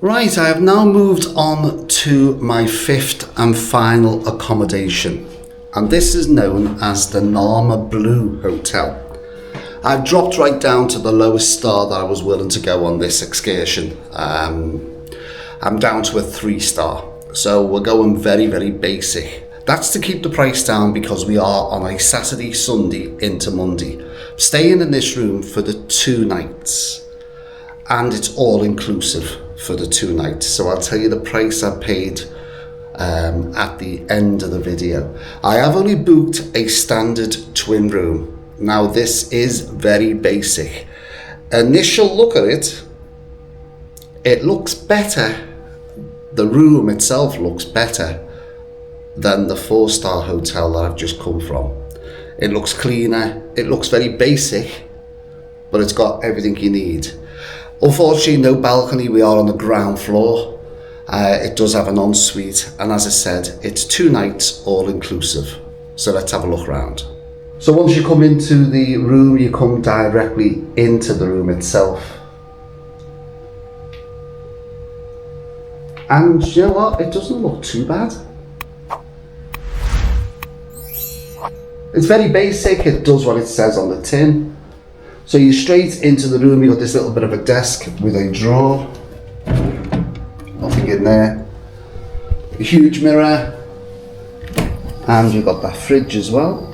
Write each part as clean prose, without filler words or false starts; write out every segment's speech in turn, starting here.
Right, I have now moved on to my fifth and final accommodation, and this is known as the Naama Blue Hotel. I've dropped right down to the lowest star that I was willing to go on this excursion. I'm down to a 3-star, so we're going very, very basic. That's to keep the price down because we are on a Saturday, Sunday into Monday. Staying in this room for the 2 nights, and it's all inclusive for the 2 nights. So I'll tell you the price I paid at the end of the video. I have only booked a standard twin room. Now this is very basic. Initial look at it, it looks better. The room itself looks better than the 4-star hotel that I've just come from. It looks cleaner, it looks very basic, but it's got everything you need. Unfortunately, no balcony, we are on the ground floor. It does have an ensuite, and as I said, it's 2 nights all inclusive. So let's have a look around. So once you come into the room, you come directly into the room itself. And you know what, it doesn't look too bad. It's very basic, it does what it says on the tin. So you're straight into the room, you've got this little bit of a desk with a drawer. Nothing in there. A huge mirror. And you've got that fridge as well.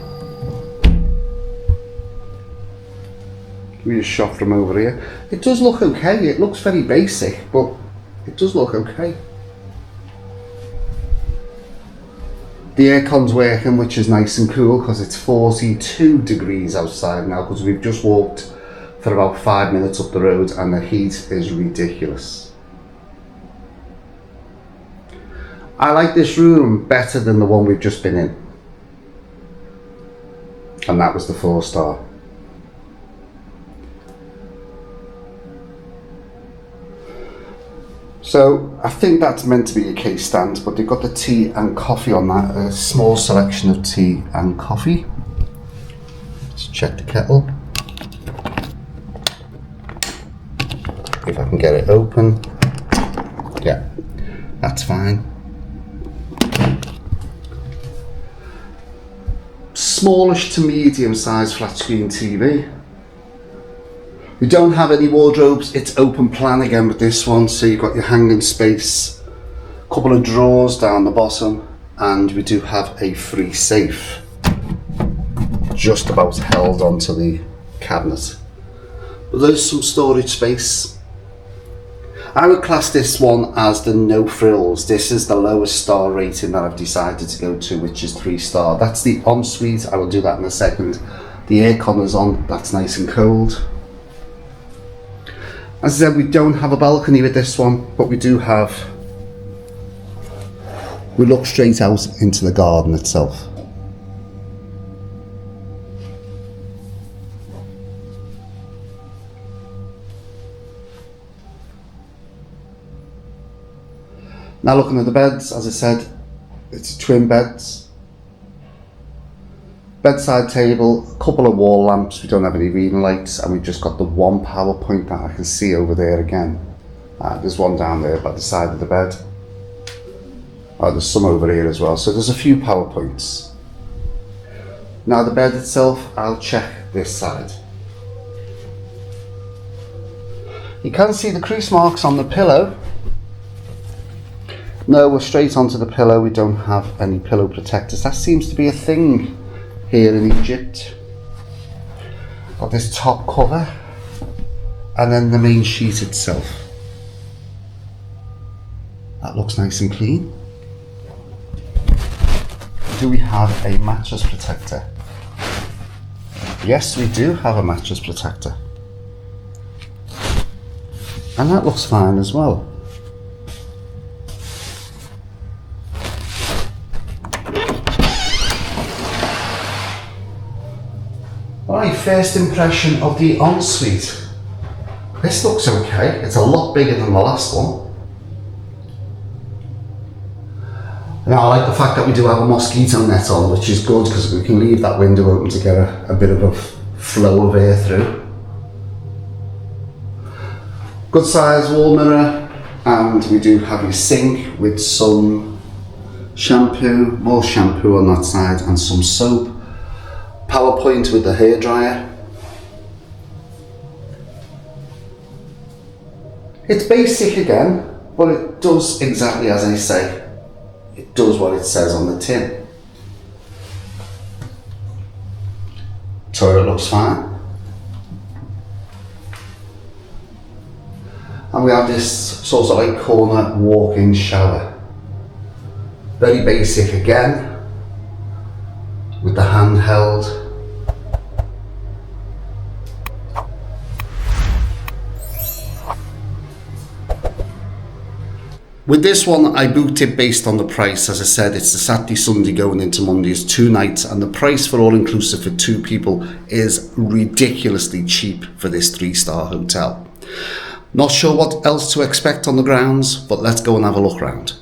Give me a shot from over here. It does look okay, it looks very basic, but it does look okay. The aircon's working, which is nice and cool because it's 42 degrees outside now because we've just walked for about 5 minutes up the road and the heat is ridiculous. I like this room better than the one we've just been in. And that was the 4-star. So I think that's meant to be a case stand, but they've got the tea and coffee on that, a small selection of tea and coffee. Let's check the kettle. If I can get it open. Yeah, that's fine. Smallish to medium sized flat screen TV. We don't have any wardrobes, it's open plan again with this one, so you've got your hanging space, a couple of drawers down the bottom, and we do have a free safe just about held onto the cabinet. But there's some storage space. I would class this one as the no frills. This is the lowest star rating that I've decided to go to, which is 3-star. That's the ensuite, I will do that in a second. The aircon is on, that's nice and cold. As I said, we don't have a balcony with this one, but we do have, we look straight out into the garden itself. Now looking at the beds, as I said, it's twin beds. Bedside table, a couple of wall lamps, we don't have any reading lights, and we've just got the one power point that I can see over there again. There's one down there by the side of the bed. There's some over here as well, so there's a few power points. Now the bed itself, I'll check this side. You can see the crease marks on the pillow. No, we're straight onto the pillow, we don't have any pillow protectors. That seems to be a thing here in Egypt. Got this top cover and then the main sheet itself. That looks nice and clean. Do we have a mattress protector? Yes, we do have a mattress protector. And that looks fine as well. Alright, first impression of the ensuite. This looks okay, it's a lot bigger than the last one. Now I like the fact that we do have a mosquito net on, which is good because we can leave that window open to get a bit of a flow of air through. Good size wall mirror, And we do have a sink with some shampoo, more shampoo on that side, and some soap. Power point with the hairdryer. It's basic again, but it does exactly as I say. It does what it says on the tin. Toilet looks fine. And we have this sort of like corner walk-in shower. Very basic again, with the handheld. With this one, I booked it based on the price. As I said, it's the Saturday, Sunday going into Monday. It's 2 nights, and the price for all-inclusive for 2 people is ridiculously cheap for this 3-star hotel. Not sure what else to expect on the grounds, but let's go and have a look around.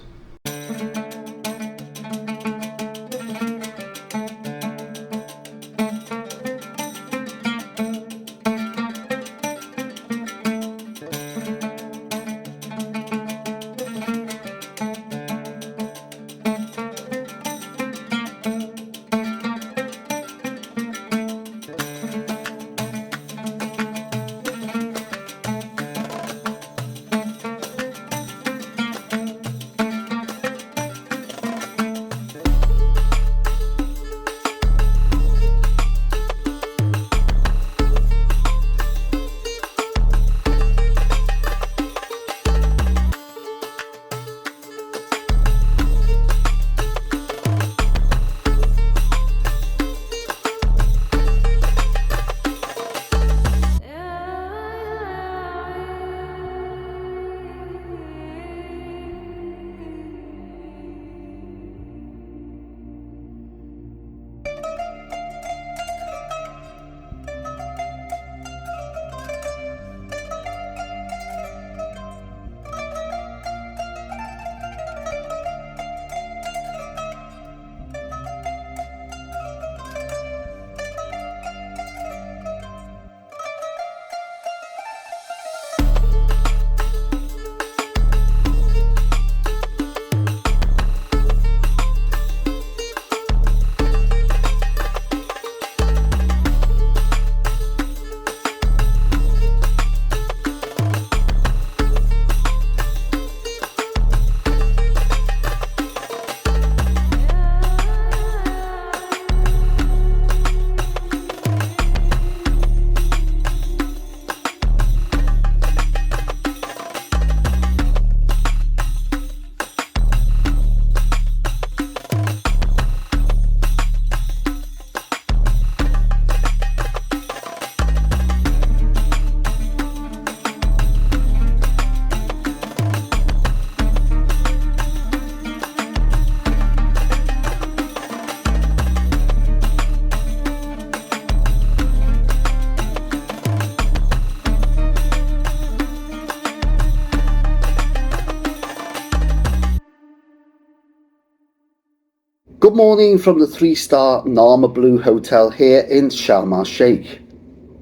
Good morning from the 3-star Naama Bay Hotel here in Sharm El-Sheikh.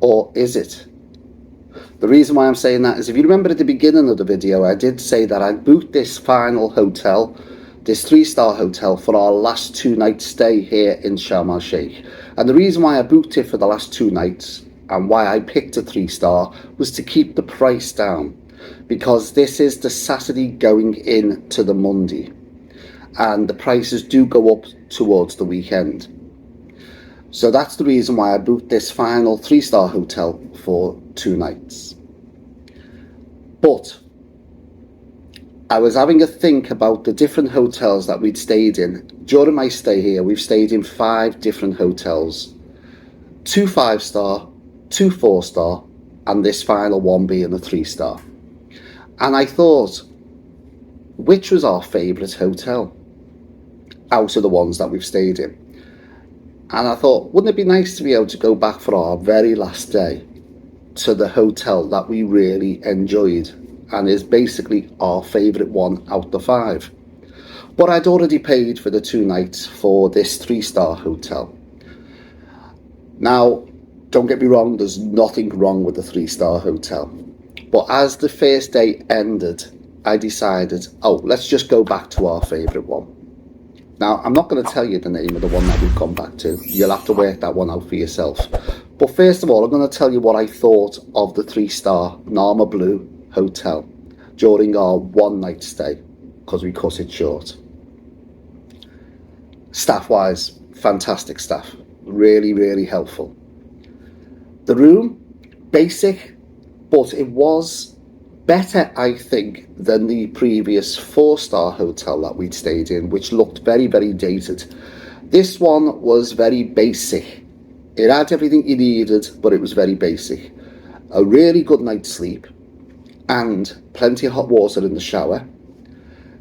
Or is it? The reason why I'm saying that is, if you remember at the beginning of the video, I did say that I booked this final hotel, this 3-star hotel, for our last 2 nights stay here in Sharm El-Sheikh. And the reason why I booked it for the last 2 nights and why I picked a 3-star was to keep the price down, because this is the Saturday going into the Monday, and the prices do go up towards the weekend. So that's the reason why I booked this final 3-star hotel for 2 nights. But I was having a think about the different hotels that we'd stayed in. During my stay here, we've stayed in 5 different hotels. 2 5-star, 2 4-star, and this final one being a 3-star. And I thought, which was our favourite hotel out of the ones that we've stayed in? And I thought, wouldn't it be nice to be able to go back for our very last day to the hotel that we really enjoyed and is basically our favourite one out the 5. But I'd already paid for the 2 nights for this 3-star hotel. Now, don't get me wrong, there's nothing wrong with the 3-star hotel. But as the first day ended, I decided, oh, let's just go back to our favourite one. Now, I'm not going to tell you the name of the one that we've gone back to. You'll have to work that one out for yourself. But first of all, I'm going to tell you what I thought of the 3-star Naama Blue Hotel during our one-night stay, because we cut it short. Staff-wise, fantastic staff. Really, really helpful. The room, basic, but it was better, I think, than the previous 4-star hotel that we'd stayed in, which looked very, very dated. This one was very basic. It had everything you needed, but it was very basic. A really good night's sleep and plenty of hot water in the shower.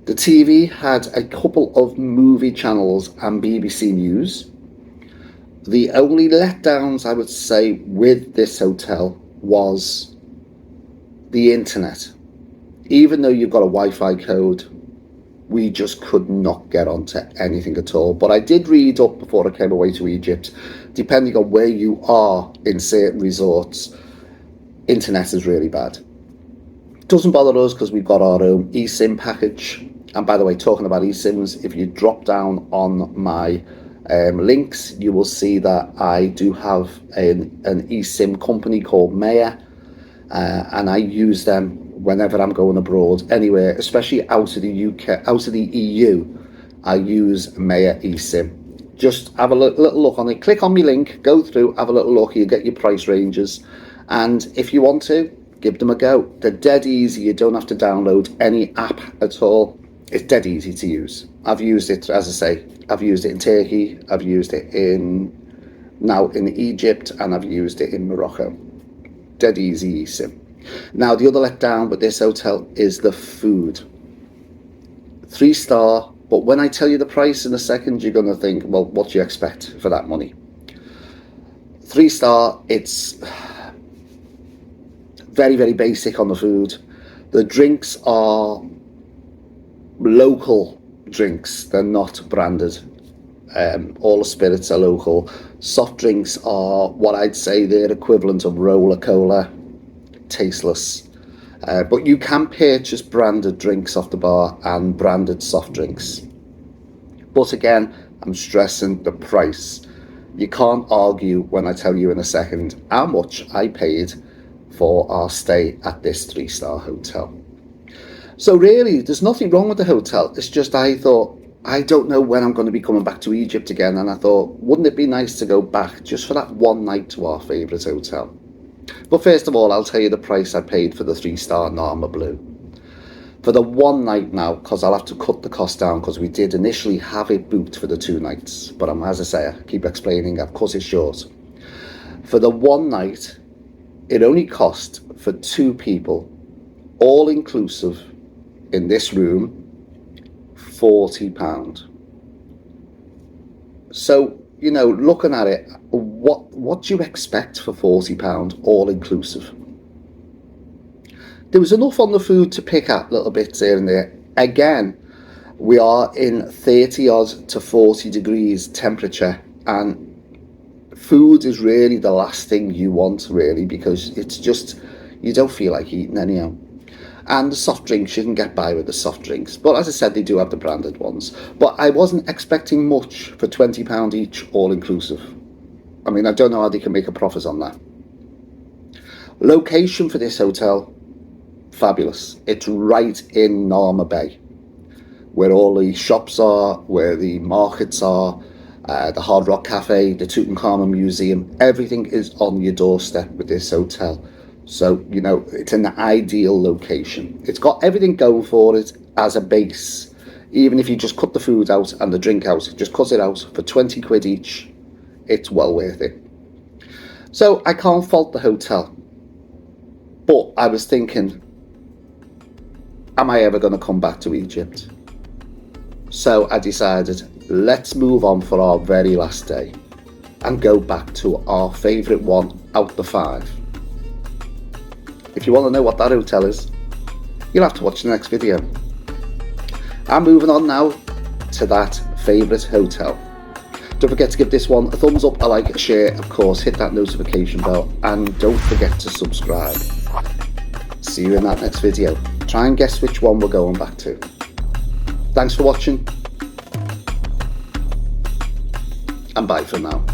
The TV had a couple of movie channels and BBC News. The only letdowns, I would say, with this hotel was the internet. Even though you've got a Wi-Fi code, we just could not get onto anything at all. But I did read up before I came away to Egypt, depending on where you are in certain resorts, internet is really bad. Doesn't bother us because we've got our own eSIM package. And by the way, talking about eSIMs, if you drop down on my links, you will see that I do have an eSIM company called Maya, and I use them whenever I'm going abroad, anywhere, especially out of the UK, out of the EU. I use Maya eSIM. Just have a little look on it. Click on my link, go through, have a little look. You get your price ranges, and if you want to, give them a go. They're dead easy. You don't have to download any app at all. It's dead easy to use. I've used it, as I say, I've used it in Turkey, I've used it now in Egypt, and I've used it in Morocco. Dead easy eSIM. Now, the other letdown with this hotel is the food. 3-star, but when I tell you the price in a second, you're going to think, well, what do you expect for that money? 3-star, it's very, very basic on the food. The drinks are local drinks, they're not branded. All the spirits are local. Soft drinks are what I'd say they're equivalent of roller cola, tasteless. But you can purchase branded drinks off the bar and branded soft drinks. But again, I'm stressing the price. You can't argue when I tell you in a second how much I paid for our stay at this 3-star hotel. So really, there's nothing wrong with the hotel. It's just I thought, I don't know when I'm going to be coming back to Egypt again, and I thought, wouldn't it be nice to go back just for that one night to our favourite hotel? But first of all, I'll tell you the price I paid for the 3-star Naama Blue. For the one night now, because I'll have to cut the cost down, because we did initially have it booked for the 2 nights. But as I say, I keep explaining, I've cut it short. For the one night, it only cost for 2 people, all inclusive, in this room, £40. So, you know, looking at it, what do you expect for £40 all inclusive? There was enough on the food to pick at little bits here and there. Again, we are in 30 odd to 40 degrees temperature, and food is really the last thing you want, really, because it's just, you don't feel like eating anyhow. And the soft drinks, you can get by with the soft drinks. But as I said, they do have the branded ones. But I wasn't expecting much for £20 each, all inclusive. I mean, I don't know how they can make a profit on that. Location for this hotel, fabulous. It's right in Naama Bay, where all the shops are, where the markets are, the Hard Rock Cafe, the Tutankhamun Museum. Everything is on your doorstep with this hotel. So, you know, it's an ideal location. It's got everything going for it as a base. Even if you just cut the food out and the drink out, just cut it out for 20 quid each, it's well worth it. So I can't fault the hotel. But I was thinking, am I ever going to come back to Egypt? So I decided, let's move on for our very last day and go back to our favourite one out the 5. If you want to know what that hotel is, you'll have to watch the next video. I'm moving on now to that favourite hotel. Don't forget to give this one a thumbs up, a like, a share, of course, hit that notification bell, and don't forget to subscribe. See you in that next video. Try and guess which one we're going back to. Thanks for watching, and bye for now.